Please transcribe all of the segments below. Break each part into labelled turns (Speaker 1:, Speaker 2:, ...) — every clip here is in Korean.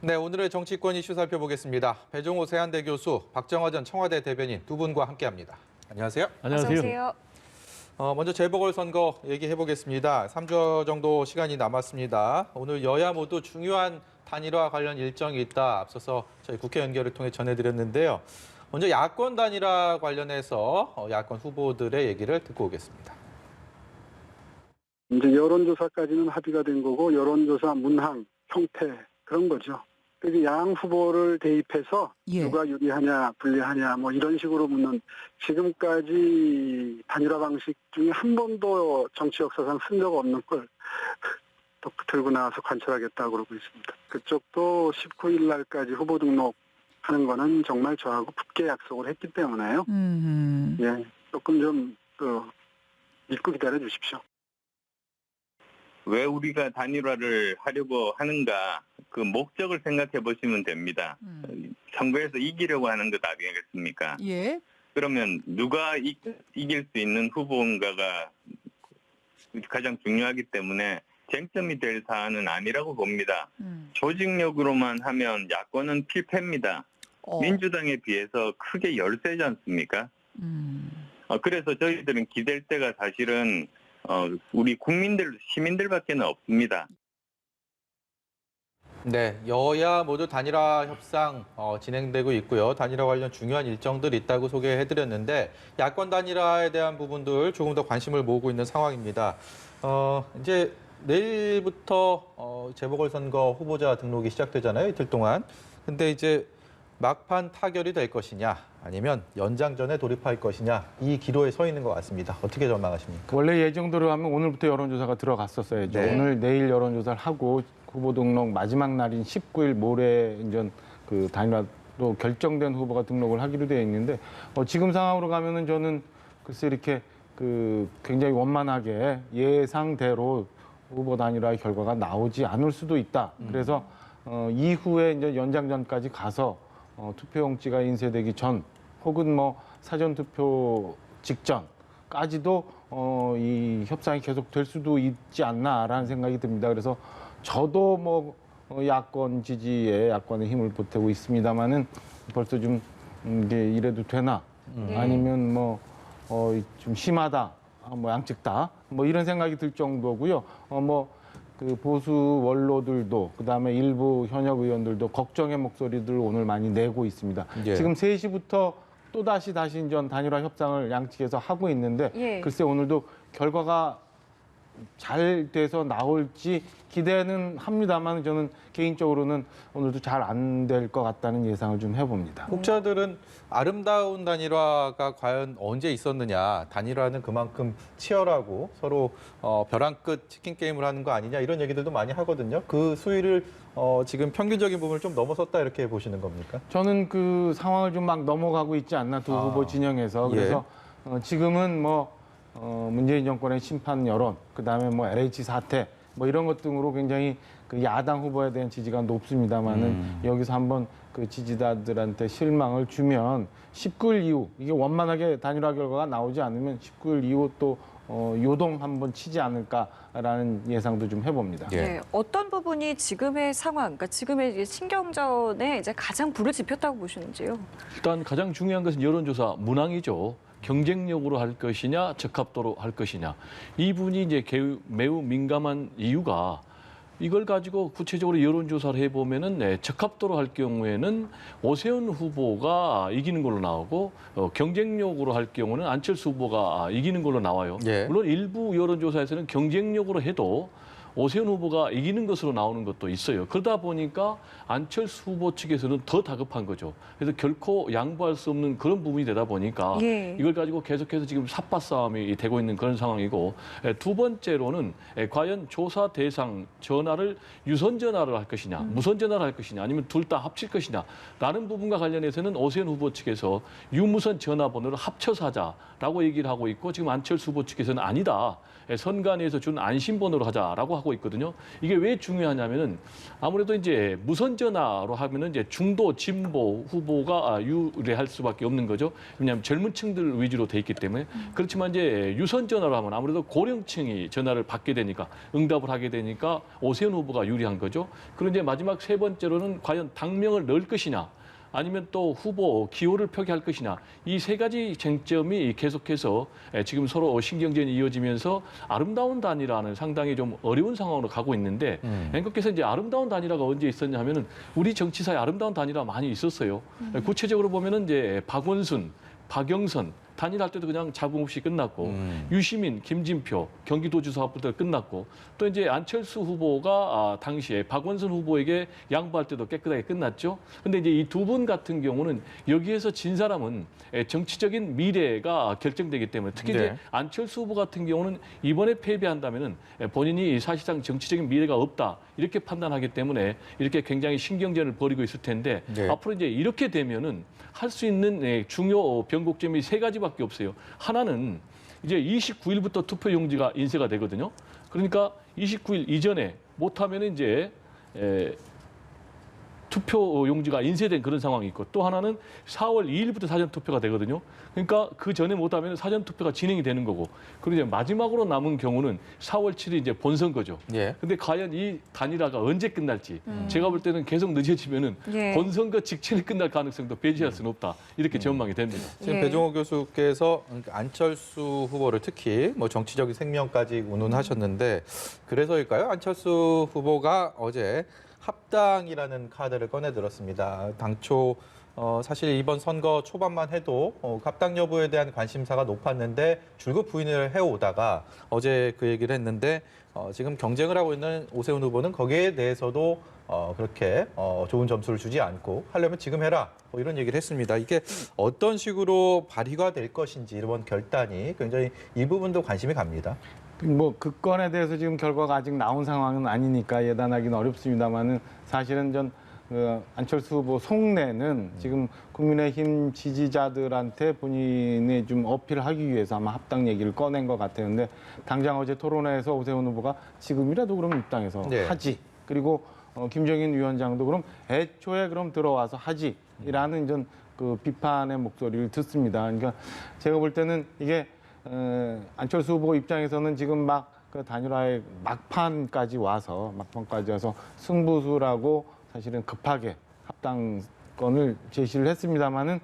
Speaker 1: 네, 오늘의 정치권 이슈 살펴보겠습니다. 배종호 세한대 교수, 박정화 전 청와대 대변인 두 분과 함께합니다. 안녕하세요.
Speaker 2: 안녕하세요.
Speaker 1: 먼저 재보궐선거 얘기해보겠습니다. 3주 정도 시간이 남았습니다. 오늘 여야 모두 중요한 단일화 관련 일정이 있다. 앞서서 저희 국회 연결을 통해 전해드렸는데요. 먼저 야권 단일화 관련해서 야권 후보들의 얘기를 듣고 오겠습니다.
Speaker 3: 이제 여론조사까지는 합의가 된 거고 여론조사 문항, 형태 그런 거죠. 그래서 양 후보를 대입해서 누가 유리하냐, 불리하냐 뭐 이런 식으로 묻는 지금까지 단일화 방식 중에 한 번도 정치 역사상 쓴 적 없는 걸 또 들고 나와서 관철하겠다고 그러고 있습니다. 그쪽도 19일 날까지 후보 등록하는 거는 정말 저하고 굳게 약속을 했기 때문에요. 예, 조금 좀 믿고 기다려 주십시오.
Speaker 4: 왜 우리가 단일화를 하려고 하는가 그 목적을 생각해 보시면 됩니다. 선거에서 이기려고 하는 것 아니겠습니까?
Speaker 2: 예.
Speaker 4: 그러면 누가 이길 수 있는 후보인가가 가장 중요하기 때문에 쟁점이 될 사안은 아니라고 봅니다. 조직력으로만 하면 야권은 필패입니다. 민주당에 비해서 크게 열세지 않습니까? 그래서 저희들은 기댈 때가 사실은 우리 국민들, 시민들밖에는 없습니다.
Speaker 1: 네, 여야 모두 단일화 협상 진행되고 있고요. 단일화 관련 중요한 일정들이 있다고 소개해드렸는데 야권 단일화에 대한 부분들 조금 더 관심을 모으고 있는 상황입니다. 이제 내일부터 재보궐선거 후보자 등록이 시작되잖아요, 이틀 동안. 근데 이제 막판 타결이 될 것이냐 아니면 연장전에 돌입할 것이냐 이 기로에 서 있는 것 같습니다. 어떻게 전망하십니까?
Speaker 5: 원래 예정대로 하면 오늘부터 여론조사가 들어갔었어야죠.
Speaker 1: 네.
Speaker 5: 오늘 내일 여론조사를 하고 후보 등록 마지막 날인 19일 모레 이제 그 단일화로 결정된 후보가 등록을 하기로 되어 있는데 지금 상황으로 가면은 저는 글쎄 이렇게 그 굉장히 원만하게 예상대로 후보 단일화 결과가 나오지 않을 수도 있다. 그래서 이후에 이제 연장전까지 가서 투표용지가 인쇄되기 전 혹은 뭐 사전 투표 직전까지도 이 협상이 계속될 수도 있지 않나라는 생각이 듭니다. 그래서 저도 뭐 야권 지지에 야권의 힘을 보태고 있습니다만은 벌써 좀 이게 이래도 되나 아니면 뭐 좀 심하다 뭐 양측 다 뭐 이런 생각이 들 정도고요. 그 보수 원로들도 그다음에 일부 현역 의원들도 걱정의 목소리들을 오늘 많이 내고 있습니다.
Speaker 1: 예.
Speaker 5: 지금 3시부터 또 다시 이제 단일화 협상을 양측에서 하고 있는데 글쎄 오늘도 결과가 잘 돼서 나올지 기대는 합니다만 저는 개인적으로는 오늘도 잘 안 될 것 같다는 예상을 좀 해봅니다.
Speaker 1: 혹자들은 아름다운 단일화가 과연 언제 있었느냐, 단일화는 그만큼 치열하고 서로 벼랑 끝 치킨 게임을 하는 거 아니냐 이런 얘기들도 많이 하거든요. 그 수위를 지금 평균적인 부분을 좀 넘어섰다 이렇게 보시는 겁니까?
Speaker 5: 저는 그 상황을 좀 막 넘어가고 있지 않나 두 후보 진영에서. 그래서 지금은 문재인 정권의 심판 여론, 그다음에 LH 사태 뭐 이런 것 등으로 굉장히 그 야당 후보에 대한 지지가 높습니다만은 여기서 한번 그 지지자들한테 실망을 주면 19일 이후 이게 원만하게 단일화 결과가 나오지 않으면 19일 이후 또 요동 한번 치지 않을까라는 예상도 좀 해봅니다.
Speaker 2: 네, 어떤 부분이 지금의 상황, 그러니까 지금의 신경전에 이제 가장 불을 지폈다고 보시는지요?
Speaker 6: 일단 가장 중요한 것은 여론조사 문항이죠. 경쟁력으로 할 것이냐, 적합도로 할 것이냐. 이 부분이 이제 매우 민감한 이유가 이걸 가지고 구체적으로 여론조사를 해보면은 적합도로 할 경우에는 오세훈 후보가 이기는 걸로 나오고 경쟁력으로 할 경우는 안철수 후보가 이기는 걸로 나와요.
Speaker 1: 예.
Speaker 6: 물론 일부 여론조사에서는 경쟁력으로 해도 오세훈 후보가 이기는 것으로 나오는 것도 있어요. 그러다 보니까 안철수 후보 측에서는 더 다급한 거죠. 그래서 결코 양보할 수 없는 그런 부분이 되다 보니까 이걸 가지고 계속해서 지금 삿바 싸움이 되고 있는 그런 상황이고, 두 번째로는 과연 조사 대상 전화를 유선 전화를 할 것이냐, 무선 전화를 할 것이냐, 아니면 둘 다 합칠 것이냐 라는 부분과 관련해서는 오세훈 후보 측에서 유무선 전화번호를 합쳐서 하자라고 얘기를 하고 있고, 지금 안철수 후보 측에서는 아니다. 선관위에서 준 안심번호로 하자라고 하고 하고 있거든요. 이게 왜 중요하냐면은 아무래도 이제 무선 전화로 하면은 이제 중도 진보 후보가 유리할 수밖에 없는 거죠. 왜냐하면 젊은 층들 위주로 돼 있기 때문에. 그렇지만 이제 유선 전화로 하면 아무래도 고령층이 전화를 받게 되니까 응답을 하게 되니까 오세훈 후보가 유리한 거죠. 그리고 이제 마지막 세 번째로는 과연 당명을 넣을 것이냐, 아니면 또 후보 기호를 표기할 것이냐, 이 세 가지 쟁점이 계속해서 지금 서로 신경전이 이어지면서 아름다운 단일화는 상당히 좀 어려운 상황으로 가고 있는데 앵커께서 이제 아름다운 단일화가 언제 있었냐 하면은 우리 정치사에 아름다운 단일화 많이 있었어요. 구체적으로 보면은 이제 박원순, 박영선 단일할 때도 그냥 잡음 없이 끝났고 유시민, 김진표 경기도지사부터 끝났고 또 이제 안철수 후보가 당시에 박원순 후보에게 양보할 때도 깨끗하게 끝났죠. 근데 이제 이 두 분 같은 경우는 여기에서 진 사람은 정치적인 미래가 결정되기 때문에 특히 이제
Speaker 1: 네.
Speaker 6: 안철수 후보 같은 경우는 이번에 패배한다면은 본인이 사실상 정치적인 미래가 없다 이렇게 판단하기 때문에 이렇게 굉장히 신경전을 벌이고 있을 텐데
Speaker 1: 네.
Speaker 6: 앞으로 이제 이렇게 되면은 할 수 있는 중요 변곡점이 세 가지밖에 없어요. 하나는 이제 29일부터 투표 용지가 인쇄가 되거든요. 그러니까 29일 이전에 못하면 이제 투표 용지가 인쇄된 그런 상황이 있고 또 하나는 4월 2일부터 사전 투표가 되거든요. 그러니까 그 전에 못하면 사전 투표가 진행이 되는 거고 그리고 이제 마지막으로 남은 경우는 4월 7일 이제 본선거죠.
Speaker 1: 예.
Speaker 6: 근데 과연 이 단일화가 언제 끝날지 제가 볼 때는 계속 늦어지면은
Speaker 2: 예.
Speaker 6: 본선거 직전에 끝날 가능성도 배제할 수는 없다 이렇게 전망이 됩니다.
Speaker 1: 지금
Speaker 2: 예.
Speaker 1: 배종호 교수께서 안철수 후보를 특히 뭐 정치적인 생명까지 운운하셨는데 그래서일까요? 안철수 후보가 어제 합당이라는 카드를 꺼내들었습니다. 당초 사실 이번 선거 초반만 해도 합당 여부에 대한 관심사가 높았는데 줄곧 부인을 해오다가 어제 그 얘기를 했는데 지금 경쟁을 하고 있는 오세훈 후보는 거기에 대해서도 그렇게 좋은 점수를 주지 않고 하려면 지금 해라 뭐 이런 얘기를 했습니다. 이게 어떤 식으로 발휘가 될 것인지 이번 결단이 굉장히 이 부분도 관심이 갑니다.
Speaker 5: 뭐 그 건에 대해서 지금 결과가 아직 나온 상황은 아니니까 예단하기는 어렵습니다만은 사실은 전 안철수 후보 속내는 지금 국민의힘 지지자들한테 본인이 좀 어필하기 위해서 아마 합당 얘기를 꺼낸 것 같아요. 근데 당장 어제 토론회에서 오세훈 후보가 지금이라도 그럼 입당해서
Speaker 1: 네.
Speaker 5: 하지. 그리고 김정인 위원장도 그럼 애초에 그럼 들어와서 하지라는 전 그 비판의 목소리를 듣습니다. 그러니까 제가 볼 때는 이게 안철수 후보 입장에서는 지금 막 그 단일화의 막판까지 와서 승부수라고 사실은 급하게 합당권을 제시를 했습니다마는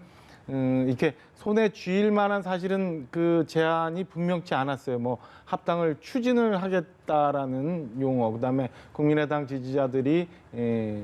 Speaker 5: 이렇게 손에 쥐일 만한 사실은 그 제안이 분명치 않았어요. 뭐 합당을 추진을 하겠다라는 용어, 그다음에 국민의당 지지자들이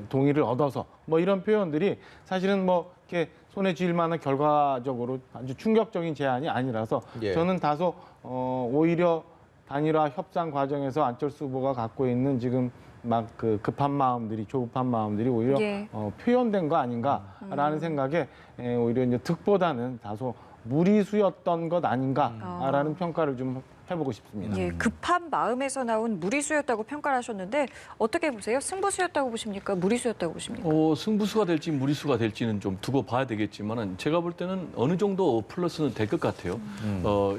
Speaker 5: 동의를 얻어서 뭐 이런 표현들이 사실은 뭐 이렇게 손에 쥐일 만한 결과적으로 아주 충격적인 제안이 아니라서
Speaker 1: 예.
Speaker 5: 저는 다소 오히려 단일화 협상 과정에서 안철수 후보가 갖고 있는 지금 막 그 급한 마음들이 조급한 마음들이 오히려
Speaker 2: 예.
Speaker 5: 표현된 거 아닌가라는 생각에 오히려 이제 득보다는 다소 무리수였던 것 아닌가라는 평가를 좀 해보고 싶습니다.
Speaker 2: 예, 급한 마음에서 나온 무리수였다고 평가를 하셨는데 어떻게 보세요? 승부수였다고 보십니까? 무리수였다고 보십니까?
Speaker 6: 승부수가 될지 무리수가 될지는 좀 두고 봐야 되겠지만은 제가 볼 때는 어느 정도 플러스는 될 것 같아요.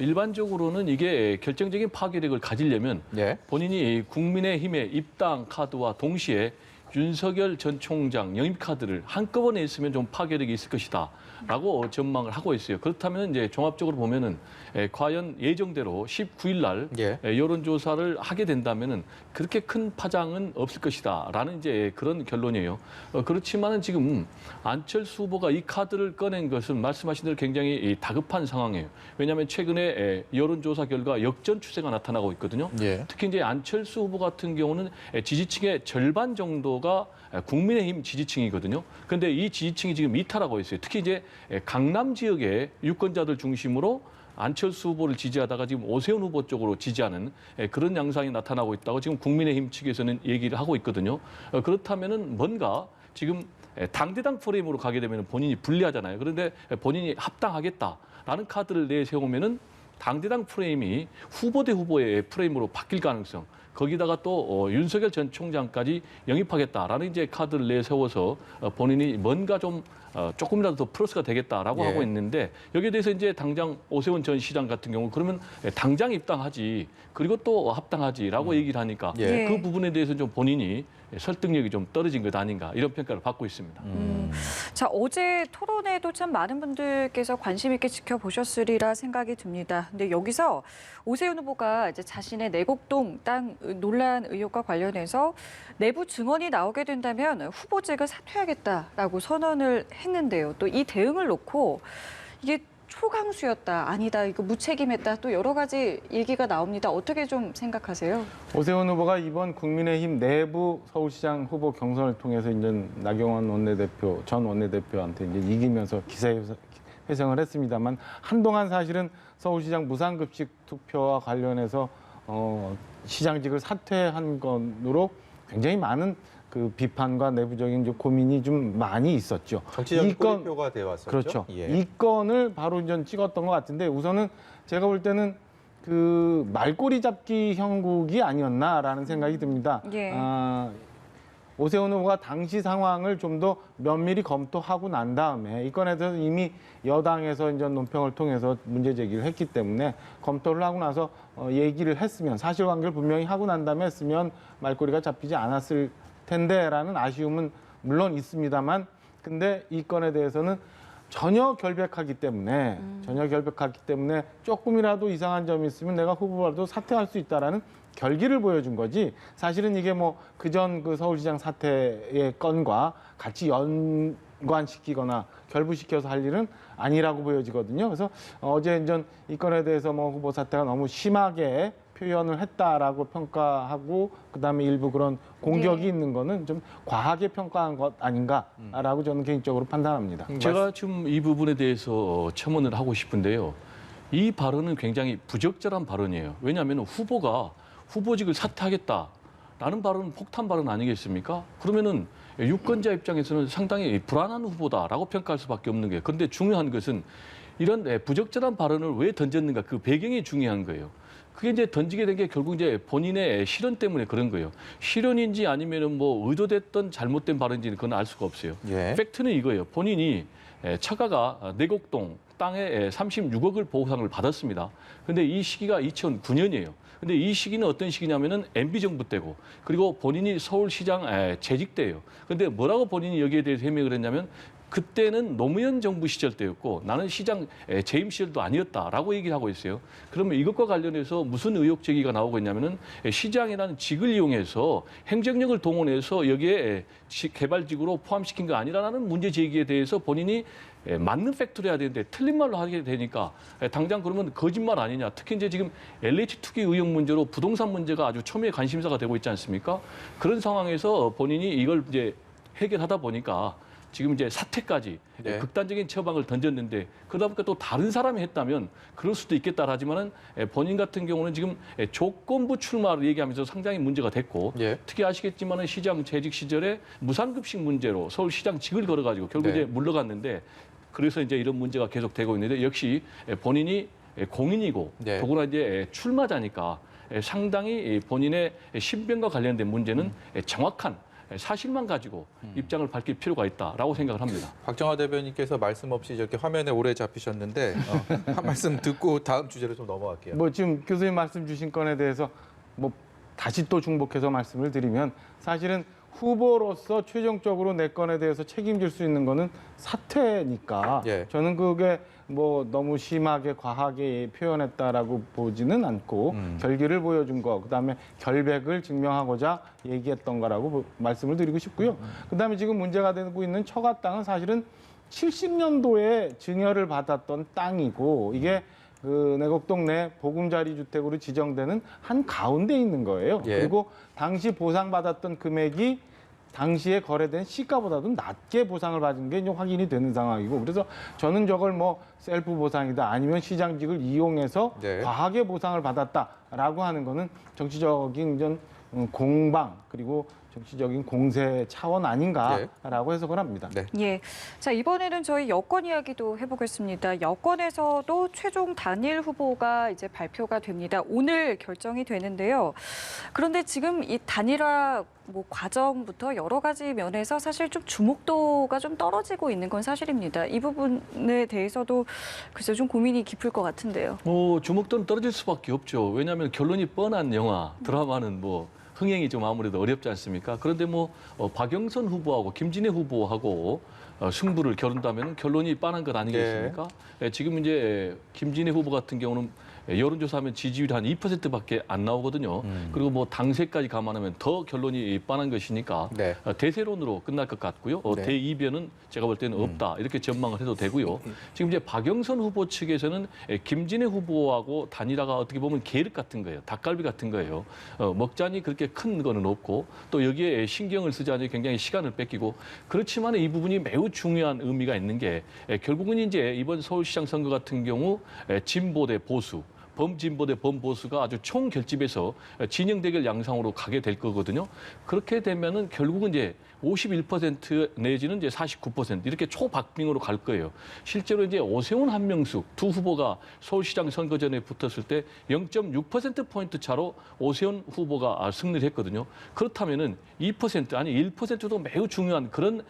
Speaker 6: 일반적으로는 이게 결정적인 파괴력을 가지려면
Speaker 1: 예.
Speaker 6: 본인이 국민의힘의 입당 카드와 동시에 윤석열 전 총장 영입 카드를 한꺼번에 있으면 좀 파괴력이 있을 것이다. 라고 전망을 하고 있어요. 그렇다면 이제 종합적으로 보면은 과연 예정대로 19일 날
Speaker 1: 예.
Speaker 6: 여론조사를 하게 된다면은 그렇게 큰 파장은 없을 것이다라는 이제 그런 결론이에요. 그렇지만은 지금 안철수 후보가 이 카드를 꺼낸 것은 말씀하신 대로 굉장히 다급한 상황이에요. 왜냐하면 최근에 여론조사 결과 역전 추세가 나타나고 있거든요.
Speaker 1: 예.
Speaker 6: 특히 이제 안철수 후보 같은 경우는 지지층의 절반 정도가 국민의힘 지지층이거든요. 그런데 이 지지층이 지금 이탈하고 있어요. 특히 이제 강남 지역의 유권자들 중심으로 안철수 후보를 지지하다가 지금 오세훈 후보 쪽으로 지지하는 그런 양상이 나타나고 있다고 지금 국민의힘 측에서는 얘기를 하고 있거든요. 그렇다면은 뭔가 지금 당대당 프레임으로 가게 되면 본인이 불리하잖아요. 그런데 본인이 합당하겠다라는 카드를 내세우면은 당대당 프레임이 후보 대 후보의 프레임으로 바뀔 가능성, 거기다가 또 윤석열 전 총장까지 영입하겠다라는 이제 카드를 내세워서 본인이 뭔가 좀 조금이라도 더 플러스가 되겠다라고
Speaker 1: 예.
Speaker 6: 하고 있는데 여기에 대해서 이제 당장 오세훈 전 시장 같은 경우 그러면 당장 입당하지 그리고 또 합당하지라고 얘기를 하니까
Speaker 1: 예.
Speaker 6: 그 부분에 대해서 좀 본인이 설득력이 좀 떨어진 것 아닌가 이런 평가를 받고 있습니다.
Speaker 2: 자, 어제 토론회도 참 많은 분들께서 관심 있게 지켜보셨으리라 생각이 듭니다. 근데 여기서 오세훈 후보가 이제 자신의 내곡동 땅 논란 의혹과 관련해서 내부 증언이 나오게 된다면 후보직을 사퇴하겠다라고 선언을 했는데요. 또 이 대응을 놓고 이게 초강수였다, 아니다, 이거 무책임했다, 또 여러 가지 얘기가 나옵니다. 어떻게 좀 생각하세요?
Speaker 5: 오세훈 후보가 이번 국민의힘 내부 서울시장 후보 경선을 통해서 이제 나경원 원내대표, 전 원내대표한테 이제 이기면서 기사회생을 했습니다만 한동안 사실은 서울시장 무상급식 투표와 관련해서 시장직을 사퇴한 것으로 굉장히 많은 그 비판과 내부적인 이제 고민이 좀 많이 있었죠.
Speaker 1: 정치적인 꼬리표가 되어 왔었죠.
Speaker 5: 그렇죠.
Speaker 1: 예.
Speaker 5: 이 건을 바로 이제 찍었던 것 같은데 우선은 제가 볼 때는 그 말꼬리 잡기 형국이 아니었나라는 생각이 듭니다.
Speaker 2: 예.
Speaker 5: 오세훈 후보가 당시 상황을 좀 더 면밀히 검토하고 난 다음에 이 건에 대해서 이미 여당에서 이제 논평을 통해서 문제 제기를 했기 때문에 검토를 하고 나서 얘기를 했으면 사실관계를 분명히 하고 난 다음에 했으면 말꼬리가 잡히지 않았을 텐데라는 아쉬움은 물론 있습니다만 근데 이 건에 대해서는 전혀 결백하기 때문에 조금이라도 이상한 점이 있으면 내가 후보라도 사퇴할 수 있다라는 결기를 보여준 거지 사실은 이게 뭐 그전 그 서울시장 사퇴의 건과 같이 연관시키거나 결부시켜서 할 일은 아니라고 보여지거든요. 그래서 어제 이제 이 건에 대해서 뭐 후보 사퇴가 너무 심하게 표현을 했다라고 평가하고 그다음에 일부 그런 공격이 있는 거는 좀 과하게 평가한 것 아닌가라고 저는 개인적으로 판단합니다.
Speaker 6: 제가 지금 이 부분에 대해서 첨언을 하고 싶은데요. 이 발언은 굉장히 부적절한 발언이에요. 왜냐하면 후보가 후보직을 사퇴하겠다라는 발언은 폭탄 발언 아니겠습니까? 그러면은 유권자 입장에서는 상당히 불안한 후보다라고 평가할 수밖에 없는 거예요. 그런데 중요한 것은 이런 부적절한 발언을 왜 던졌는가 그 배경이 중요한 거예요. 그게 이제 던지게 된 게 결국 이제 본인의 실언 때문에 그런 거예요. 실언인지 아니면은 뭐 의도됐던 잘못된 발언인지는 그건 알 수가 없어요.
Speaker 1: 예.
Speaker 6: 팩트는 이거예요. 본인이 처가가 내곡동 땅에 36억을 보상을 받았습니다. 근데 이 시기가 2009년이에요. 근데 이 시기는 어떤 시기냐면은 MB 정부 때고 그리고 본인이 서울시장 재직 때예요. 근데 뭐라고 본인이 여기에 대해서 해명을 했냐면 그때는 노무현 정부 시절 때였고 나는 시장 재임 시절도 아니었다라고 얘기를 하고 있어요. 그러면 이것과 관련해서 무슨 의혹 제기가 나오고 있냐면은 시장이라는 직을 이용해서 행정력을 동원해서 여기에 개발직으로 포함시킨 거 아니라는 문제 제기에 대해서 본인이 맞는 팩트를 해야 되는데 틀린 말로 하게 되니까 당장 그러면 거짓말 아니냐. 특히 이제 지금 LH 투기 의혹 문제로 부동산 문제가 아주 첨예의 관심사가 되고 있지 않습니까? 그런 상황에서 본인이 이걸 이제 해결하다 보니까 지금 이제 사퇴까지
Speaker 1: 네.
Speaker 6: 극단적인 처방을 던졌는데 그러다 보니까 또 다른 사람이 했다면 그럴 수도 있겠다 하지만은 본인 같은 경우는 지금 조건부 출마를 얘기하면서 상당히 문제가 됐고
Speaker 1: 예.
Speaker 6: 특히 아시겠지만은 시장 재직 시절에 무상급식 문제로 서울시장직을 걸어가지고 결국
Speaker 1: 네.
Speaker 6: 이제 물러갔는데 그래서 이제 이런 문제가 계속되고 있는데 역시 본인이 공인이고
Speaker 1: 네.
Speaker 6: 더구나 이제 출마자니까 상당히 본인의 신변과 관련된 문제는 정확한 사실만 가지고 입장을 밝힐 필요가 있다라고 생각을 합니다.
Speaker 1: 박정화 대변인께서 말씀 없이 저렇게 화면에 오래 잡히셨는데 한 말씀 듣고 다음 주제로 좀 넘어갈게요.
Speaker 5: 뭐 지금 교수님 말씀 주신 건에 대해서 뭐 다시 또 중복해서 말씀을 드리면 사실은 후보로서 최종적으로 내 건에 대해서 책임질 수 있는 거는 사퇴니까
Speaker 1: 예.
Speaker 5: 저는 그게 뭐 너무 심하게 과하게 표현했다라고 보지는 않고 결기를 보여준 거 그다음에 결백을 증명하고자 얘기했던 거라고 말씀을 드리고 싶고요. 그다음에 지금 문제가 되고 있는 처가 땅은 사실은 70년도에 증여를 받았던 땅이고 이게 그 내곡동 내 보금자리 주택으로 지정되는 한 가운데 있는 거예요.
Speaker 1: 예.
Speaker 5: 그리고 당시 보상받았던 금액이 당시에 거래된 시가보다도 낮게 보상을 받은 게 이제 확인이 되는 상황이고 그래서 저는 저걸 뭐 셀프 보상이다 아니면 시장직을 이용해서
Speaker 1: 네.
Speaker 5: 과하게 보상을 받았다라고 하는 거는 정치적인 좀 공방 그리고 정치적인 공세 차원 아닌가라고 해석을 합니다.
Speaker 1: 네.
Speaker 2: 예. 자, 이번에는 저희 여권 이야기도 해보겠습니다. 여권에서도 최종 단일 후보가 이제 발표가 됩니다. 오늘 결정이 되는데요. 그런데 지금 이 단일화 과정부터 여러 가지 면에서 사실 좀 주목도가 좀 떨어지고 있는 건 사실입니다. 이 부분에 대해서도 글쎄 좀 고민이 깊을 것 같은데요.
Speaker 6: 주목도는 떨어질 수밖에 없죠. 왜냐하면 결론이 뻔한 영화, 드라마는 흥행이 좀 아무래도 어렵지 않습니까? 그런데 박영선 후보하고 김진애 후보하고 승부를 겨룬다면 결론이 뻔한 것 아니겠습니까? 지금 이제 김진애 후보 같은 경우는 여론조사하면 지지율이 한 2%밖에 안 나오거든요. 그리고 당세까지 감안하면 더 결론이 뻔한 것이니까
Speaker 1: 네.
Speaker 6: 대세론으로 끝날 것 같고요.
Speaker 1: 네.
Speaker 6: 대이변은 제가 볼 때는 없다 이렇게 전망을 해도 되고요. 지금 이제 박영선 후보 측에서는 김진애 후보하고 단일화가 어떻게 보면 계륵 같은 거예요. 닭갈비 같은 거예요. 먹자니 그렇게 큰 거는 없고 또 여기에 신경을 쓰자니 굉장히 시간을 뺏기고 그렇지만 이 부분이 매우 중요한 의미가 있는 게 결국은 이제 이번 서울시장 선거 같은 경우 진보 대 보수 범진보 대 범보수가 아주 총결집에서 진영 대결 양상으로 가게 될 거거든요. 그렇게 되면은 결국은 이제 51% 내지는 이제 49% 이렇게 초박빙으로 갈 거예요. 실제로 이제 오세훈 한명숙 두 후보가 서울시장 선거전에 붙었을 때 0.6%포인트 차로 오세훈 후보가 승리를 했거든요. 그렇다면은 2% 아니 1%도 매우 중요한 그런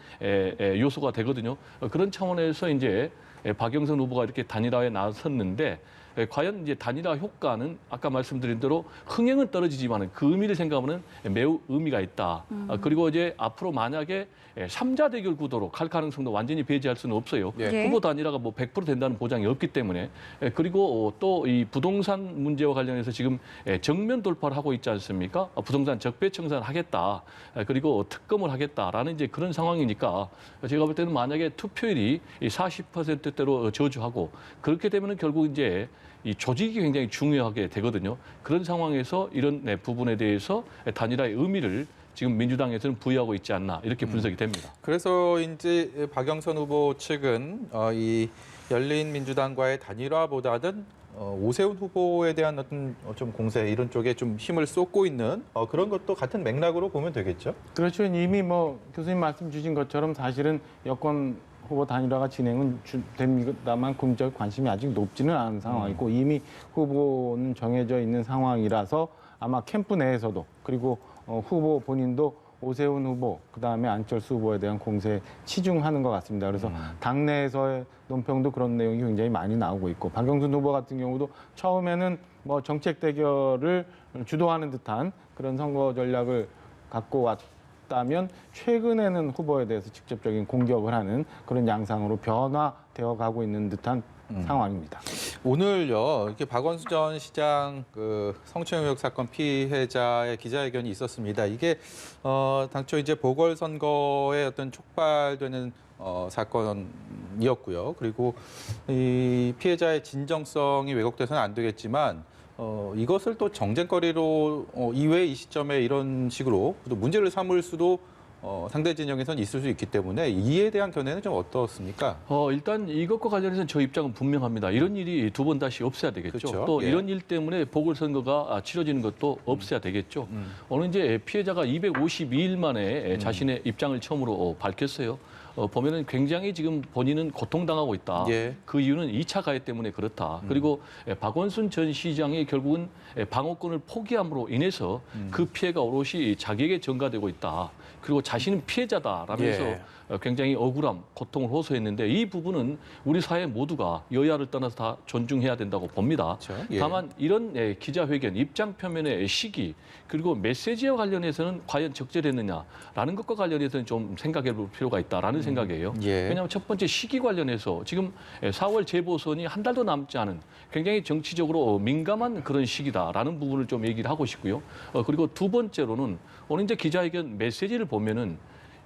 Speaker 6: 요소가 되거든요. 그런 차원에서 이제 박영선 후보가 이렇게 단일화에 나섰는데 과연 이제 단일화 효과는 아까 말씀드린 대로 흥행은 떨어지지만 그 의미를 생각하면 매우 의미가 있다. 그리고 이제 앞으로 만약에 3자 대결 구도로 갈 가능성도 완전히 배제할 수는 없어요.
Speaker 2: 예.
Speaker 6: 후보 단일화가 100% 된다는 보장이 없기 때문에 그리고 또 이 부동산 문제와 관련해서 지금 정면 돌파를 하고 있지 않습니까? 부동산 적폐청산 하겠다. 그리고 특검을 하겠다라는 이제 그런 상황이니까 제가 볼 때는 만약에 투표율이 40%대로 저주하고 그렇게 되면은 결국 이제 이 조직이 굉장히 중요하게 되거든요. 그런 상황에서 이런 부분에 대해서 단일화의 의미를 지금 민주당에서는 부여하고 있지 않나 이렇게 분석이 됩니다.
Speaker 1: 그래서인지 박영선 후보 측은 이 열린민주당과의 단일화보다는 오세훈 후보에 대한 어떤 좀 공세 이런 쪽에 좀 힘을 쏟고 있는 그런 것도 같은 맥락으로 보면 되겠죠.
Speaker 5: 그렇죠. 이미 교수님 말씀 주신 것처럼 사실은 여권 후보 단일화가 진행은 됩니다만 국민적 관심이 아직 높지는 않은 상황이고 이미 후보는 정해져 있는 상황이라서 아마 캠프 내에서도 그리고 후보 본인도 오세훈 후보 그다음에 안철수 후보에 대한 공세에 치중하는 것 같습니다. 그래서 당내에서의 논평도 그런 내용이 굉장히 많이 나오고 있고 박영선 후보 같은 경우도 처음에는 정책 대결을 주도하는 듯한 그런 선거 전략을 갖고 왔다면 최근에는 후보에 대해서 직접적인 공격을 하는 그런 양상으로 변화되어 가고 있는 듯한 상황입니다.
Speaker 1: 오늘요 이렇게 박원순 전 시장 그 성추행 의혹 사건 피해자의 기자회견이 있었습니다. 이게 당초 이제 보궐선거에 어떤 촉발되는 사건이었고요. 그리고 이 피해자의 진정성이 왜곡돼서는 안 되겠지만 이것을 또 정쟁거리로 이외 이 시점에 이런 식으로 또 문제를 삼을 수도 상대 진영에서는 있을 수 있기 때문에 이에 대한 견해는 좀 어떻습니까?
Speaker 6: 일단 이것과 관련해서는 저 입장은 분명합니다. 이런 일이 두 번 다시 없어야 되겠죠.
Speaker 1: 그렇죠.
Speaker 6: 또
Speaker 1: 예.
Speaker 6: 이런 일 때문에 보궐선거가 치러지는 것도 없어야 되겠죠. 오늘 이제 피해자가 252일 만에 자신의 입장을 처음으로 밝혔어요. 보면은 굉장히 지금 본인은 고통당하고 있다.
Speaker 1: 예.
Speaker 6: 그 이유는 2차 가해 때문에 그렇다. 그리고 박원순 전 시장이 결국은 방어권을 포기함으로 인해서 그 피해가 오롯이 자기에게 전가되고 있다. 그리고 자신은 피해자다라면서
Speaker 1: 예.
Speaker 6: 굉장히 억울함, 고통을 호소했는데 이 부분은 우리 사회 모두가 여야를 떠나서 다 존중해야 된다고 봅니다.
Speaker 1: 그렇죠. 예.
Speaker 6: 다만 이런 기자회견, 입장 표명의 시기 그리고 메시지와 관련해서는 과연 적절했느냐라는 것과 관련해서는 좀 생각해 볼 필요가 있다라는 생각이에요.
Speaker 1: 예.
Speaker 6: 왜냐하면 첫 번째 시기 관련해서 지금 4월 재보선이 한 달도 남지 않은 굉장히 정치적으로 민감한 그런 시기다라는 부분을 좀 얘기를 하고 싶고요. 그리고 두 번째로는 오늘 이제 기자회견 메시지를 보면은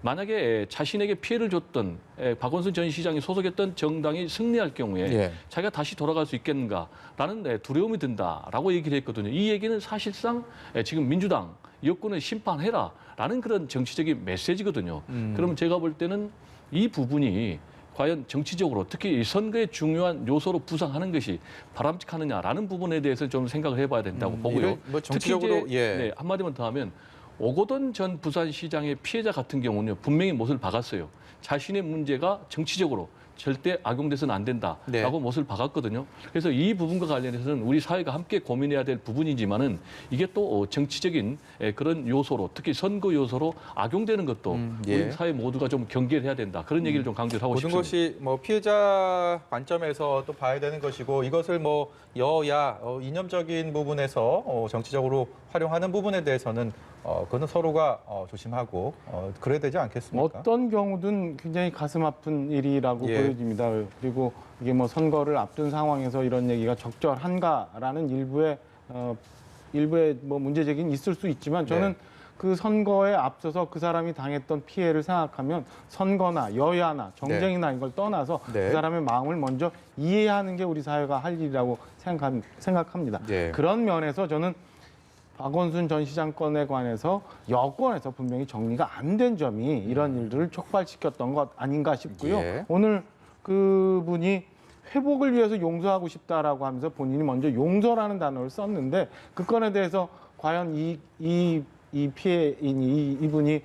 Speaker 6: 만약에 자신에게 피해를 줬던 박원순 전 시장이 소속했던 정당이 승리할 경우에
Speaker 1: 예.
Speaker 6: 자기가 다시 돌아갈 수 있겠는가라는 두려움이 든다라고 얘기를 했거든요. 이 얘기는 사실상 지금 민주당 여권을 심판해라라는 그런 정치적인 메시지거든요. 그러면 제가 볼 때는 이 부분이 과연 정치적으로 특히 이 선거의 중요한 요소로 부상하는 것이 바람직하느냐라는 부분에 대해서 좀 생각을 해봐야 된다고 보고요.
Speaker 1: 이런 정치적으로
Speaker 6: 특히 이제 한마디만 더 하면 오거돈 전 부산시장의 피해자 같은 경우는 분명히 못을 박았어요. 자신의 문제가 정치적으로 절대 악용돼서는 안 된다라고
Speaker 1: 네.
Speaker 6: 못을 박았거든요. 그래서 이 부분과 관련해서는 우리 사회가 함께 고민해야 될 부분이지만은 이게 또 정치적인 그런 요소로 특히 선거 요소로 악용되는 것도
Speaker 1: 예.
Speaker 6: 우리 사회 모두가 좀 경계를 해야 된다. 그런 얘기를 좀 강조를 하고
Speaker 1: 모든
Speaker 6: 싶습니다.
Speaker 1: 것이 뭐 피해자 관점에서 또 봐야 되는 것이고 이것을 뭐 여야 이념적인 부분에서 정치적으로 활용하는 부분에 대해서는 그거는 서로가 조심하고 그래야 되지 않겠습니까?
Speaker 5: 어떤 경우든 굉장히 가슴 아픈 일이라고
Speaker 1: 예.
Speaker 5: 보여집니다. 그리고 이게 뭐 선거를 앞둔 상황에서 이런 얘기가 적절한가라는 일부의 뭐 문제제기는 있을 수 있지만 저는
Speaker 1: 네.
Speaker 5: 그 선거에 앞서서 그 사람이 당했던 피해를 생각하면 선거나 여야나 정쟁이나 이걸 떠나서
Speaker 1: 네.
Speaker 5: 그 사람의 마음을 먼저 이해하는 게 우리 사회가 할 일이라고 생각합니다.
Speaker 1: 예.
Speaker 5: 그런 면에서 저는 박원순 전 시장 건에 관해서 여권에서 분명히 정리가 안 된 점이 이런 일들을 촉발시켰던 것 아닌가 싶고요.
Speaker 1: 예.
Speaker 5: 오늘 그분이 회복을 위해서 용서하고 싶다라고 하면서 본인이 먼저 용서라는 단어를 썼는데 그 건에 대해서 과연 이 피해인이 이분이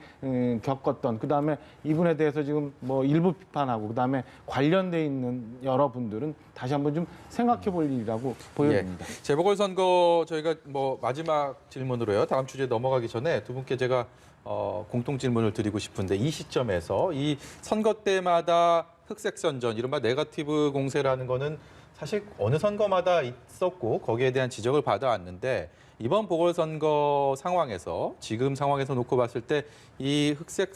Speaker 5: 겪었던 그다음에 이분에 대해서 지금 뭐 일부 비판하고 그다음에 관련돼 있는 여러분들은 다시 한번 좀 생각해 볼 일이라고 보여집니다.
Speaker 1: 예. 재보궐선거 저희가 뭐 마지막 질문으로요. 다음 주제 넘어가기 전에 두 분께 제가 공통 질문을 드리고 싶은데 이 시점에서 이 선거 때마다 흑색 선전, 이른바 네거티브 공세라는 거는 사실 어느 선거마다 있었고 거기에 대한 지적을 받아왔는데 이번 보궐선거 상황에서 지금 상황에서 놓고 봤을 때 이 흑색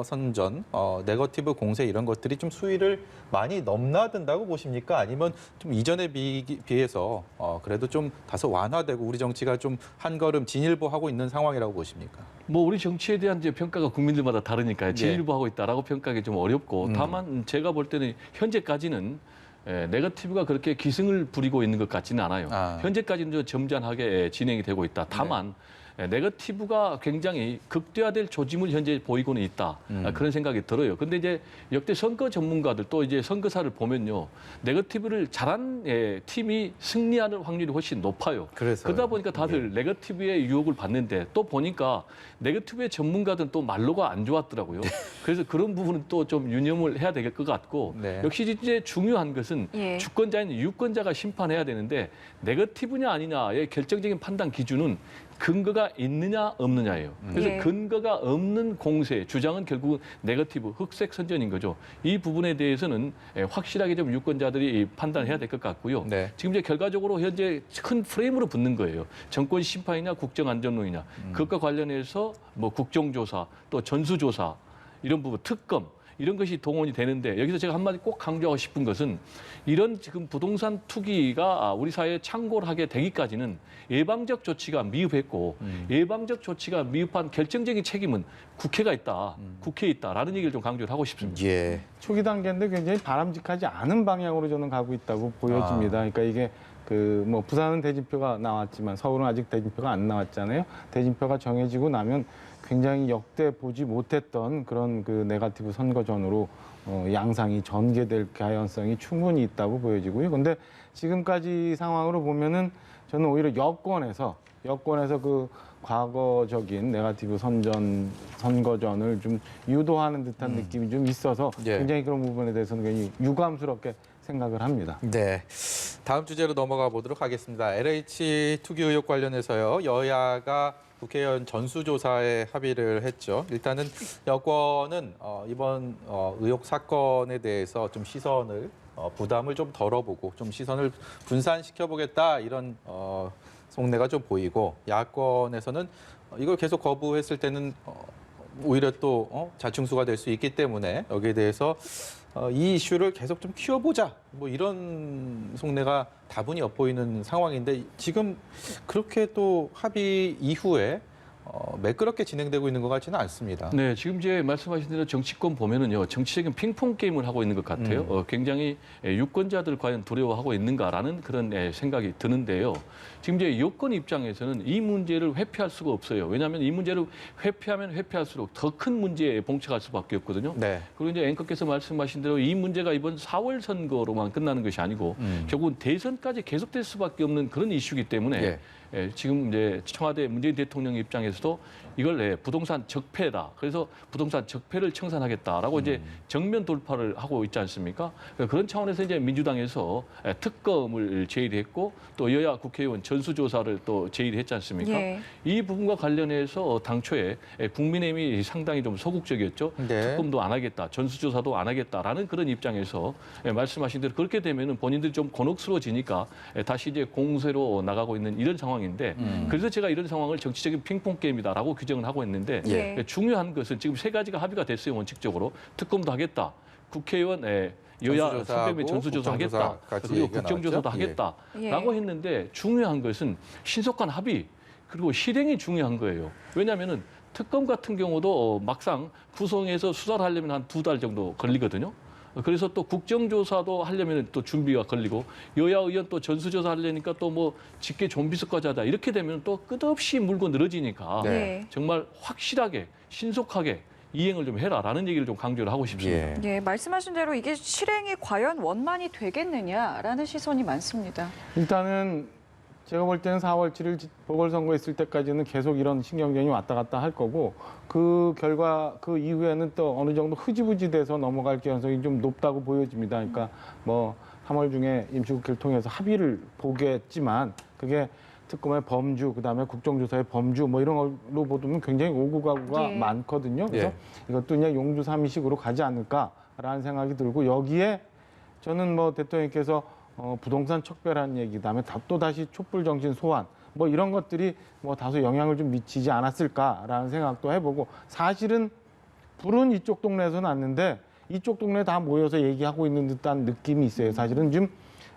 Speaker 1: 선전, 네거티브 공세 이런 것들이 좀 수위를 많이 넘나든다고 보십니까? 아니면 좀 이전에 비해서 그래도 좀 다소 완화되고 우리 정치가 좀 한 걸음 진일보하고 있는 상황이라고 보십니까?
Speaker 6: 뭐 우리 정치에 대한 이제 평가가 국민들마다 다르니까요. 진일보하고 있다라고 평가하기 좀 어렵고 다만 제가 볼 때는 현재까지는 네거티브가 그렇게 기승을 부리고 있는 것 같지는 않아요. 현재까지는 좀 점잖하게 진행이 되고 있다. 다만 네거티브가 굉장히 극대화될 조짐을 현재 보이고는 있다. 그런 생각이 들어요. 근데 이제 역대 선거 전문가들 또 이제 선거사를 보면요. 네거티브를 잘한 팀이 승리하는 확률이 훨씬 높아요. 그러다 보니까 다들 네거티브의 유혹을 받는데 또 보니까 네거티브의 전문가들은 또 말로가 안 좋았더라고요. 그래서 그런 부분은 또 좀 유념을 해야 될 것 같고
Speaker 1: 네.
Speaker 6: 역시 이제 중요한 것은
Speaker 2: 예.
Speaker 6: 주권자인 유권자가 심판해야 되는데 네거티브냐 아니냐의 결정적인 판단 기준은 근거가 있느냐 없느냐예요. 그래서
Speaker 2: 예.
Speaker 6: 근거가 없는 공세, 주장은 결국은 네거티브, 흑색 선전인 거죠. 이 부분에 대해서는 확실하게 좀 유권자들이 판단해야 될 것 같고요.
Speaker 1: 네.
Speaker 6: 지금 이제 결과적으로 현재 큰 프레임으로 붙는 거예요. 정권 심판이냐 국정안전론이냐. 그것과 관련해서 뭐 국정조사, 또 전수조사 이런 부분, 특검 이런 것이 동원이 되는데 여기서 제가 한마디 꼭 강조하고 싶은 것은 이런 지금 부동산 투기가 우리 사회에 창궐 하게 되기까지는 예방적 조치가 미흡했고 예방적 조치가 미흡한 결정적인 책임은 국회가 있다, 국회에 있다라는 얘기를 좀 강조를 하고 싶습니다.
Speaker 1: 예.
Speaker 5: 초기 단계인데 굉장히 바람직하지 않은 방향으로 저는 가고 있다고 보여집니다. 그러니까 이게 그 뭐 부산은 대진표가 나왔지만 서울은 아직 대진표가 안 나왔잖아요. 대진표가 정해지고 나면 굉장히 역대 보지 못했던 그런 그 네거티브 선거전으로 양상이 전개될 가능성이 충분히 있다고 보여지고요. 근데 지금까지 상황으로 보면은 저는 오히려 여권에서 그 과거적인 네거티브 선거전을 좀 유도하는 듯한 느낌이 좀 있어서
Speaker 1: 예.
Speaker 5: 굉장히 그런 부분에 대해서는 굉장히 유감스럽게 생각을 합니다.
Speaker 1: 네. 다음 주제로 넘어가 보도록 하겠습니다. LH 투기 의혹 관련해서요. 여야가 국회의원 전수조사에 합의를 했죠. 일단은 여권은 이번 의혹 사건에 대해서 좀 시선을 부담을 좀 덜어보고 좀 시선을 분산시켜보겠다 이런 속내가 좀 보이고 야권에서는 이걸 계속 거부했을 때는 오히려 또 자충수가 될 수 있기 때문에 여기에 대해서 이 이슈를 계속 좀 키워보자 뭐 이런 속내가 다분히 엿보이는 상황인데 지금 그렇게 또 합의 이후에 매끄럽게 진행되고 있는 것 같지는 않습니다.
Speaker 6: 네, 지금 이제 말씀하신 대로 정치권 보면은요, 정치적인 핑퐁 게임을 하고 있는 것 같아요. 굉장히 유권자들 과연 두려워하고 있는가라는 그런 생각이 드는데요. 지금 이제 여권 입장에서는 이 문제를 회피할 수가 없어요. 왜냐하면 이 문제를 회피하면 회피할수록 더 큰 문제에 봉착할 수밖에 없거든요.
Speaker 1: 네.
Speaker 6: 그리고 이제 앵커께서 말씀하신 대로 이 문제가 이번 4월 선거로만 끝나는 것이 아니고 결국은 대선까지 계속될 수밖에 없는 그런 이슈이기 때문에 지금 이제 청와대 문재인 대통령 입장에서도 이걸 부동산 적폐다. 그래서 부동산 적폐를 청산하겠다라고 이제 정면 돌파를 하고 있지 않습니까? 그런 차원에서 이제 민주당에서 특검을 제의했고 또 여야 국회의원 전수조사를 또 제의했지 않습니까?
Speaker 2: 예.
Speaker 6: 이 부분과 관련해서 당초에 국민의힘이 상당히 좀 소극적이었죠.
Speaker 1: 네.
Speaker 6: 특검도 안 하겠다, 전수조사도 안 하겠다라는 그런 입장에서 말씀하신 대로 그렇게 되면은 본인들이 좀 곤혹스러워지니까 다시 이제 공세로 나가고 있는 이런 상황인데 그래서 제가 이런 상황을 정치적인 핑퐁 게임이다라고 규정을 하고 있는데
Speaker 2: 예.
Speaker 6: 중요한 것은 지금 세 가지가 합의가 됐어요. 원칙적으로 특검도 하겠다, 국회의원 여야
Speaker 1: 전수조사하고
Speaker 6: 300명 전수조사 하겠다,
Speaker 1: 국정조사까지
Speaker 6: 그리고
Speaker 1: 얘기가
Speaker 6: 국정조사도
Speaker 1: 나왔죠? 예.
Speaker 6: 하겠다라고 했는데 중요한 것은 신속한 합의 그리고 실행이 중요한 거예요. 왜냐하면은 특검 같은 경우도 막상 구성해서 수사를 하려면 한 2달 정도 걸리거든요. 그래서 또 국정조사도 하려면 또 준비가 걸리고 여야 의원 또 전수조사 하려니까 또 뭐 직계 좀비스까지 하자 이렇게 되면 또 끝없이 물고 늘어지니까
Speaker 2: 네.
Speaker 6: 정말 확실하게 신속하게 이행을 좀 해라라는 얘기를 좀 강조를 하고 싶습니다.
Speaker 1: 예.
Speaker 2: 예, 말씀하신 대로 이게 실행이 과연 원만히 되겠느냐라는 시선이 많습니다.
Speaker 5: 일단은 제가 볼 때는 4월 7일 보궐선거 있을 때까지는 계속 이런 신경전이 왔다 갔다 할 거고 그 결과 그 이후에는 또 어느 정도 흐지부지 돼서 넘어갈 가능성이 좀 높다고 보여집니다. 그러니까 뭐 3월 중에 임시국회를 통해서 합의를 보겠지만 그게 특검의 범주, 그다음에 국정조사의 범주 뭐 이런 걸로 보면 굉장히 오구 가구가
Speaker 2: 예.
Speaker 5: 많거든요. 그래서
Speaker 1: 예.
Speaker 5: 이것도 그냥 용두사미식으로 가지 않을까라는 생각이 들고 여기에 저는 뭐 대통령께서 부동산 척결한 얘기, 그다음에 또 다시 촛불 정신 소환, 뭐 이런 것들이 뭐 다소 영향을 좀 미치지 않았을까라는 생각도 해보고 사실은 불은 이쪽 동네에서 났는데 이쪽 동네 다 모여서 얘기하고 있는 듯한 느낌이 있어요. 사실은 지금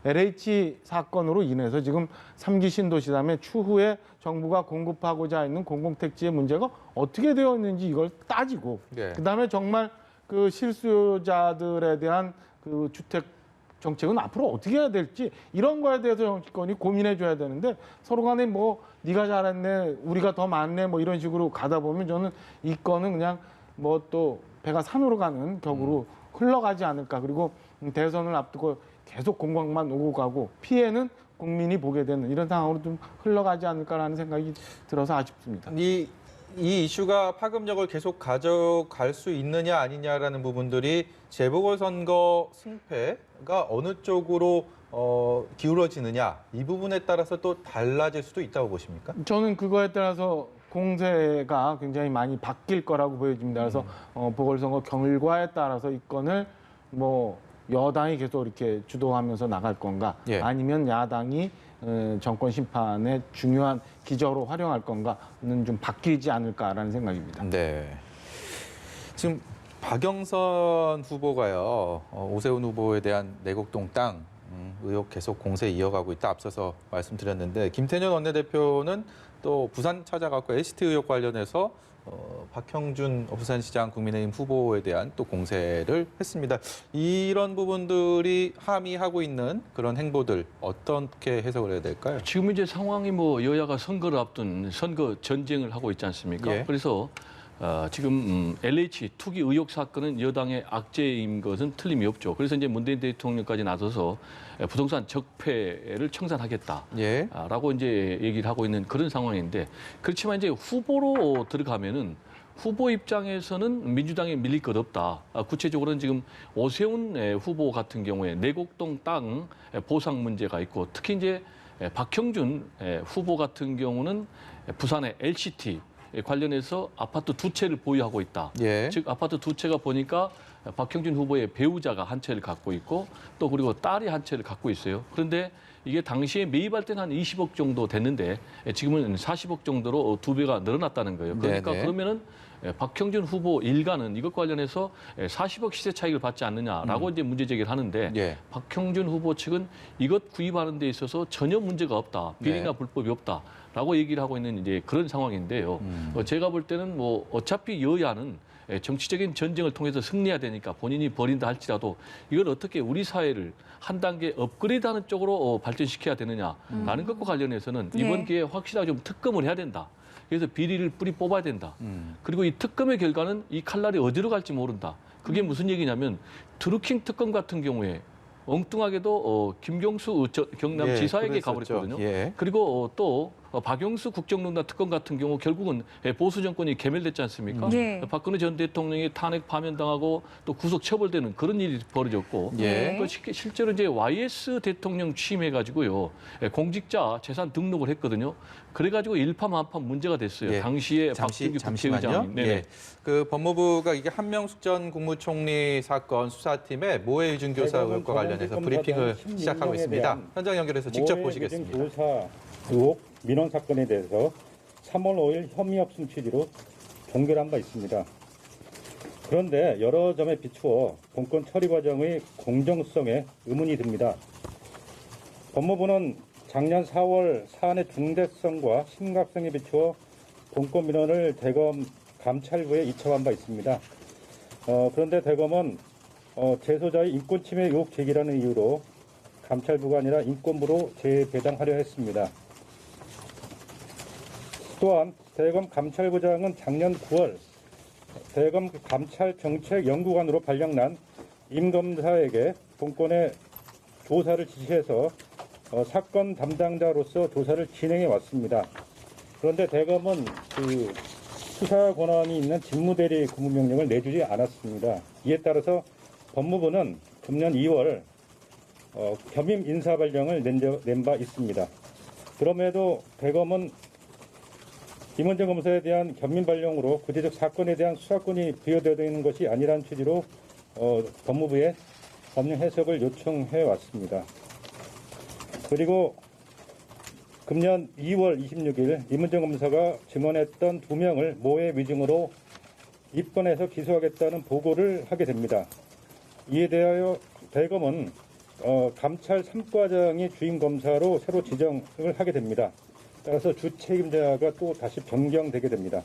Speaker 5: LH 사건으로 인해서 지금 3기 신도시담에 추후에 정부가 공급하고자 있는 공공택지의 문제가 어떻게 되어 있는지 이걸 따지고
Speaker 1: 네.
Speaker 5: 그다음에 정말 그 실수요자들에 대한 그 주택 정책은 앞으로 어떻게 해야 될지 이런 거에 대해서 정치권이 고민해 줘야 되는데 서로 간에 뭐 네가 잘했네 우리가 더 많네 뭐 이런 식으로 가다 보면 저는 이 건은 그냥 뭐 또 배가 산으로 가는 격으로 흘러가지 않을까. 그리고 대선을 앞두고 계속 공방만 오고 가고 피해는 국민이 보게 되는 이런 상황으로 좀 흘러가지 않을까라는 생각이 들어서 아쉽습니다.
Speaker 1: 이 이슈가 파급력을 계속 가져갈 수 있느냐 아니냐라는 부분들이 재보궐선거 승패가 어느 쪽으로 기울어지느냐 이 부분에 따라서 또 달라질 수도 있다고 보십니까?
Speaker 5: 저는 그거에 따라서 공세가 굉장히 많이 바뀔 거라고 보여집니다. 그래서 보궐선거 결과에 따라서 이 건을 뭐 여당이 계속 이렇게 주도하면서 나갈 건가
Speaker 1: 예.
Speaker 5: 아니면 야당이 정권 심판의 중요한 기저로 활용할 건가는 좀 바뀌지 않을까라는 생각입니다.
Speaker 1: 네. 지금 박영선 후보가요, 오세훈 후보에 대한 내곡동 땅 의혹 계속 공세 이어가고 있다 앞서서 말씀드렸는데 김태년 원내대표는 또 부산 찾아가고 LCT 의혹 관련해서 박형준 부산시장 국민의힘 후보에 대한 또 공세를 했습니다. 이런 부분들이 함의하고 있는 그런 행보들 어떻게 해석을 해야 될까요?
Speaker 6: 지금 이제 상황이 뭐 여야가 선거를 앞둔 선거 전쟁을 하고 있지 않습니까?
Speaker 1: 예.
Speaker 6: 그래서 지금 LH 투기 의혹 사건은 여당의 악재인 것은 틀림이 없죠. 그래서 이제 문재인 대통령까지 나서서 부동산 적폐를 청산하겠다라고
Speaker 1: 예.
Speaker 6: 이제 얘기를 하고 있는 그런 상황인데 그렇지만 이제 후보로 들어가면은 후보 입장에서는 민주당에 밀릴 것 없다. 구체적으로는 지금 오세훈 후보 같은 경우에 내곡동 땅 보상 문제가 있고 특히 이제 박형준 후보 같은 경우는 부산의 LCT 관련해서 아파트 2채를 보유하고 있다.
Speaker 1: 예.
Speaker 6: 즉 아파트 2채가 보니까 박형준 후보의 배우자가 한 채를 갖고 있고 또 그리고 딸이 한 채를 갖고 있어요. 그런데 이게 당시에 매입할 때는 한 20억 정도 됐는데 지금은 40억 정도로 2배가 늘어났다는 거예요. 그러니까
Speaker 1: 네네.
Speaker 6: 그러면은 박형준 후보 일가는 이것 관련해서 40억 시세 차익을 받지 않느냐라고 이제 문제 제기를 하는데
Speaker 1: 예.
Speaker 6: 박형준 후보 측은 이것 구입하는 데 있어서 전혀 문제가 없다. 비리나
Speaker 1: 네.
Speaker 6: 불법이 없다라고 얘기를 하고 있는 이제 그런 상황인데요. 제가 볼 때는 뭐 어차피 여야는 정치적인 전쟁을 통해서 승리해야 되니까 본인이 벌인다 할지라도 이걸 어떻게 우리 사회를 한 단계 업그레이드하는 쪽으로 발전시켜야 되느냐라는 것과 관련해서는 이번
Speaker 2: 네.
Speaker 6: 기회에 확실하게 좀 특검을 해야 된다. 그래서 비리를 뿌리 뽑아야 된다. 그리고 이 특검의 결과는 이 칼날이 어디로 갈지 모른다. 그게 무슨 얘기냐면 드루킹 특검 같은 경우에 엉뚱하게도 김경수 경남지사에게
Speaker 1: 예, 그랬었죠.
Speaker 6: 가버렸거든요.
Speaker 1: 예.
Speaker 6: 그리고 또 박영수 국정농단 특검 같은 경우 결국은 보수 정권이 개멸됐지 않습니까?
Speaker 2: 예.
Speaker 6: 박근혜 전 대통령이 탄핵 파면당하고 또 구속 처벌되는 그런 일이 벌어졌고
Speaker 2: 예.
Speaker 6: 또 실제로 이제 YS 대통령 취임해가지고요 공직자 재산 등록을 했거든요. 그래가지고 일파만파 문제가 됐어요.
Speaker 1: 예.
Speaker 6: 당시에 박준규
Speaker 1: 잠시만요.
Speaker 6: 국회의장이. 네네.
Speaker 1: 예. 그 법무부가 이게 한명숙 전 국무총리 사건 수사팀의 모해 위증교사 의혹과 관련해서 브리핑을 시작하고 있습니다. 현장 연결해서 직접 보시겠습니다.
Speaker 7: 교사 의혹 민원 사건에 대해서 3월 5일 혐의 없음 취지로 종결한 바 있습니다. 그런데 여러 점에 비추어 본건 처리 과정의 공정성에 의문이 듭니다. 법무부는 작년 4월 사안의 중대성과 심각성에 비추어 본건 민원을 대검 감찰부에 이첩한 바 있습니다. 그런데 대검은 재소자의 인권침해 의혹 제기라는 이유로 감찰부가 아니라 인권부로 재배당하려 했습니다. 또한 대검 감찰부장은 작년 9월 대검 감찰정책연구관으로 발령난 임 검사에게 본건의 조사를 지시해서 사건 담당자로서 조사를 진행해 왔습니다. 그런데 대검은 그 수사 권한이 있는 직무대리 근무명령을 내주지 않았습니다. 이에 따라서 법무부는 금년 2월 겸임 인사발령을 낸 바 있습니다. 그럼에도 대검은 임원정 검사에 대한 겸임 발령으로 구체적 사건에 대한 수사권이 부여되는 것이 아니라는 취지로 법무부에 법령 해석을 요청해 왔습니다. 그리고 금년 2월 26일 임은정 검사가 증언했던 2명을 모해 위증으로 입건해서 기소하겠다는 보고를 하게 됩니다. 이에 대하여 대검은 감찰 3과장이 주임 검사로 새로 지정을 하게 됩니다. 따라서 주 책임자가 또 다시 변경되게 됩니다.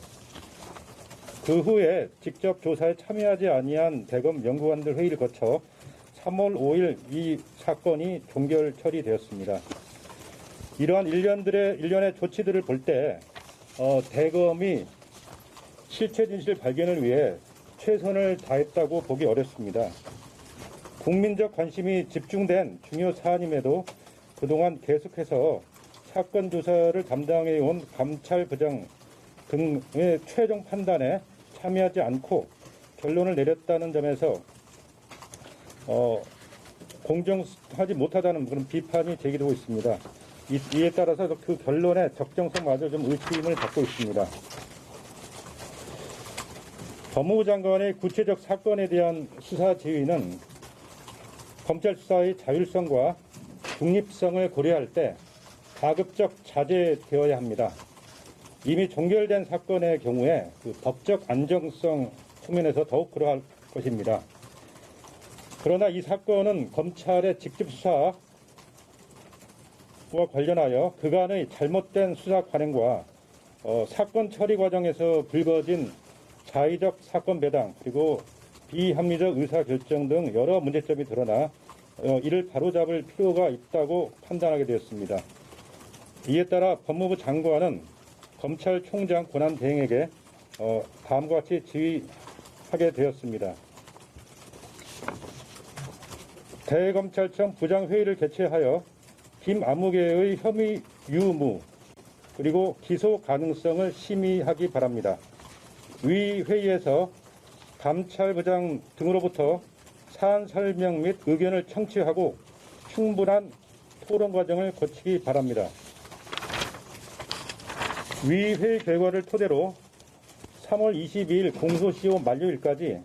Speaker 7: 그 후에 직접 조사에 참여하지 아니한 대검 연구관들 회의를 거쳐 3월 5일 이 사건이 종결 처리되었습니다. 이러한 일련의 조치들을 볼 때 대검이 실체 진실 발견을 위해 최선을 다했다고 보기 어렵습니다. 국민적 관심이 집중된 중요 사안임에도 그동안 계속해서 사건 조사를 담당해온 감찰부장 등의 최종 판단에 참여하지 않고 결론을 내렸다는 점에서 공정하지 못하다는 그런 비판이 제기되고 있습니다. 이에 따라서 그 결론의 적정성마저 좀 의심을 받고 있습니다. 법무부 장관의 구체적 사건에 대한 수사 지휘는 검찰 수사의 자율성과 중립성을 고려할 때 가급적 자제되어야 합니다. 이미 종결된 사건의 경우에 그 법적 안정성 측면에서 더욱 그러할 것입니다. 그러나 이 사건은 검찰의 직접 수사와 관련하여 그간의 잘못된 수사 관행과 사건 처리 과정에서 불거진 자의적 사건 배당 그리고 비합리적 의사결정 등 여러 문제점이 드러나 이를 바로잡을 필요가 있다고 판단하게 되었습니다. 이에 따라 법무부 장관은 검찰총장 권한 대행에게 다음과 같이 지휘하게 되었습니다. 대검찰청 부장회의를 개최하여 김아무개의 혐의 유무 그리고 기소 가능성을 심의하기 바랍니다. 위 회의에서 감찰부장 등으로부터 사안 설명 및 의견을 청취하고 충분한 토론 과정을 거치기 바랍니다. 위 회의 결과를 토대로 3월 22일 공소시효 만료일까지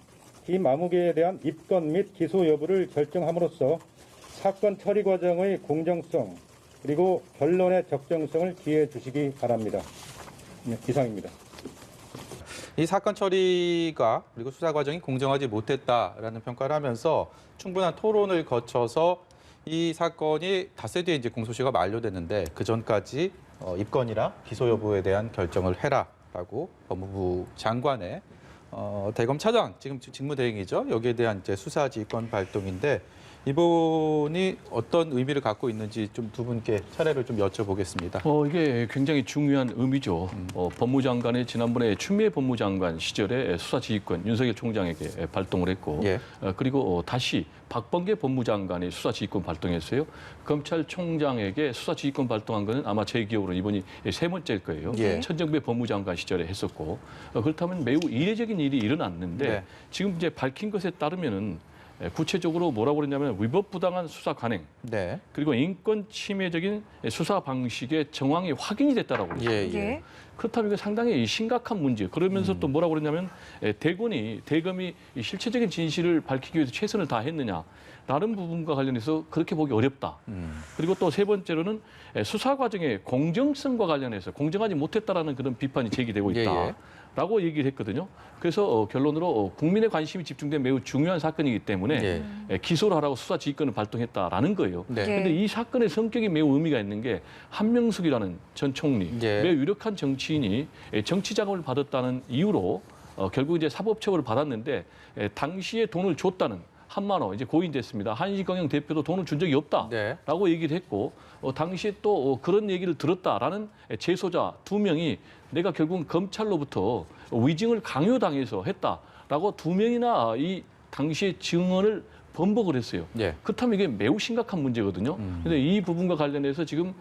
Speaker 7: 김아무개에 대한 입건 및 기소 여부를 결정함으로써 사건 처리 과정의 공정성 그리고 결론의 적정성을 기해해 주시기 바랍니다. 네, 이상입니다.
Speaker 1: 이 사건 처리가 그리고 수사 과정이 공정하지 못했다라는 평가를 하면서 충분한 토론을 거쳐서 이 사건이 닷새 뒤에 이제 공소시효가 만료됐는데 그 전까지 입건이랑 기소 여부에 대한 결정을 해라라고 법무부 장관의 대검 차장 지금 직무대행이죠. 여기에 대한 이제 수사 지휘권 발동인데 이 부분이 어떤 의미를 갖고 있는지 좀 두 분께 차례를 좀 여쭤보겠습니다.
Speaker 6: 이게 굉장히 중요한 의미죠. 법무장관이 지난번에 추미애 법무장관 시절에 수사지휘권 윤석열 총장에게 발동을 했고,
Speaker 1: 예.
Speaker 6: 그리고 다시 박범계 법무장관이 수사지휘권 발동했어요. 검찰총장에게 수사지휘권 발동한 거는 아마 제 기억으로 이번이 세 번째일 거예요.
Speaker 1: 예.
Speaker 6: 천정배 법무장관 시절에 했었고, 그렇다면 매우 이례적인 일이 일어났는데
Speaker 1: 네.
Speaker 6: 지금 이제 밝힌 것에 따르면은 구체적으로 뭐라고 그러냐면 위법부당한 수사 관행,
Speaker 1: 네.
Speaker 6: 그리고 인권 침해적인 수사 방식의 정황이 확인이 됐다라고 그랬어요.
Speaker 1: 예, 예.
Speaker 2: 예.
Speaker 6: 그렇다면 이게 상당히 심각한 문제. 그러면서 또 뭐라고 그러냐면 대검이 이 실체적인 진실을 밝히기 위해서 최선을 다했느냐. 라는 부분과 관련해서 그렇게 보기 어렵다. 그리고 또 세 번째로는 수사 과정의 공정성과 관련해서 공정하지 못했다라는 그런 비판이 제기되고 있다.
Speaker 1: 예, 예.
Speaker 6: 라고 얘기를 했거든요. 그래서 결론으로 국민의 관심이 집중된 매우 중요한 사건이기 때문에 기소를 하라고 수사지휘권을 발동했다라는 거예요.
Speaker 1: 네.
Speaker 6: 그런데 이 사건의 성격이 매우 의미가 있는 게 한명숙이라는 전 총리,
Speaker 1: 예.
Speaker 6: 매우 유력한 정치인이 정치 자금을 받았다는 이유로 결국 이제 사법처벌을 받았는데 당시에 돈을 줬다는 한만호 이제 고인됐습니다. 한시경영 대표도 돈을 준 적이 없다라고 얘기를 했고 당시에 또 그런 얘기를 들었다라는 재소자 2명이 내가 결국 검찰로부터 위증을 강요당해서 했다라고 2명이나 이 당시의 증언을 번복을 했어요.
Speaker 1: 예.
Speaker 6: 그렇다면 이게 매우 심각한 문제거든요. 그런데 이 부분과 관련해서 지금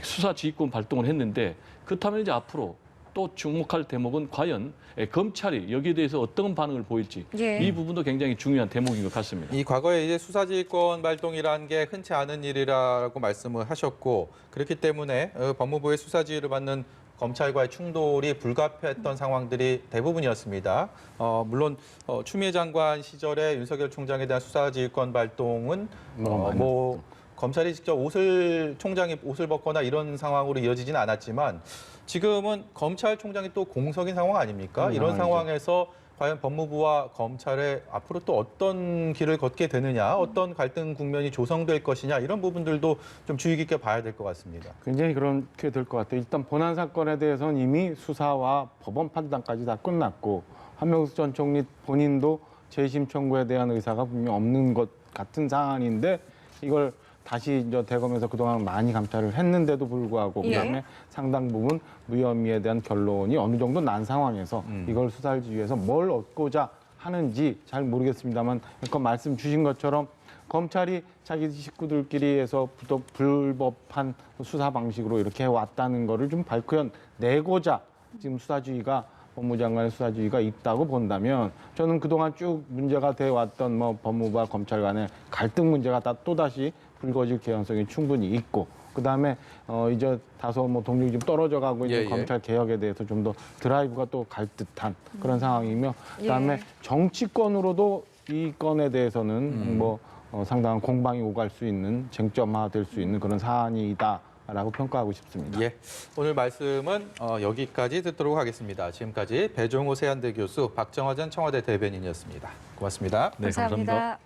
Speaker 6: 수사지휘권 발동을 했는데 그렇다면 이제 앞으로 또 주목할 대목은 과연 검찰이 여기에 대해서 어떤 반응을 보일지
Speaker 2: 예.
Speaker 6: 이 부분도 굉장히 중요한 대목인 것 같습니다.
Speaker 1: 이 과거에 이제 수사지휘권 발동이라는 게 흔치 않은 일이라고 말씀을 하셨고 그렇기 때문에 법무부의 수사지휘를 받는 검찰과의 충돌이 불가피했던 상황들이 대부분이었습니다. 물론 추미애 장관 시절에 윤석열 총장에 대한 수사지휘권 발동은 검찰이 직접 총장이 옷을 벗거나 이런 상황으로 이어지지는 않았지만 지금은 검찰총장이 또 공석인 상황 아닙니까? 이런 상황에서 과연 법무부와 검찰의 앞으로 또 어떤 길을 걷게 되느냐, 어떤 갈등 국면이 조성될 것이냐 이런 부분들도 좀 주의 깊게 봐야 될 것 같습니다.
Speaker 5: 굉장히 그렇게 될 것 같아요. 일단 본안 사건에 대해서는 이미 수사와 법원 판단까지 다 끝났고 한명숙 전 총리 본인도 재심 청구에 대한 의사가 분명 없는 것 같은 상황인데 이걸 다시 이제 대검에서 그동안 많이 감찰을 했는데도 불구하고 그다음에 상당 부분 무혐의에 대한 결론이 어느 정도 난 상황에서 이걸 수사하기 위해서 뭘 얻고자 하는지 잘 모르겠습니다만 아까 말씀 주신 것처럼 검찰이 자기 식구들끼리 해서 불법한 수사 방식으로 이렇게 해왔다는 거를 좀 밝혀 내고자 지금 수사주의가 법무장관의 수사주의가 있다고 본다면 저는 그동안 쭉 문제가 돼 왔던 법무부와 검찰 간의 갈등 문제가 다 또다시 불거질 개연성이 충분히 있고 그다음에 이제 다소 동력이 좀 떨어져 가고 있는 검찰 개혁에 대해서 좀 더 드라이브가 또 갈 듯한 그런 상황이며 그다음에 정치권으로도 이 건에 대해서는 상당한 공방이 오갈 수 있는 쟁점화될 수 있는 그런 사안이다라고 평가하고 싶습니다.
Speaker 1: 예, 오늘 말씀은 여기까지 듣도록 하겠습니다. 지금까지 배종호 세한대 교수, 박정화 전 청와대 대변인이었습니다. 고맙습니다.
Speaker 6: 네,
Speaker 2: 감사합니다.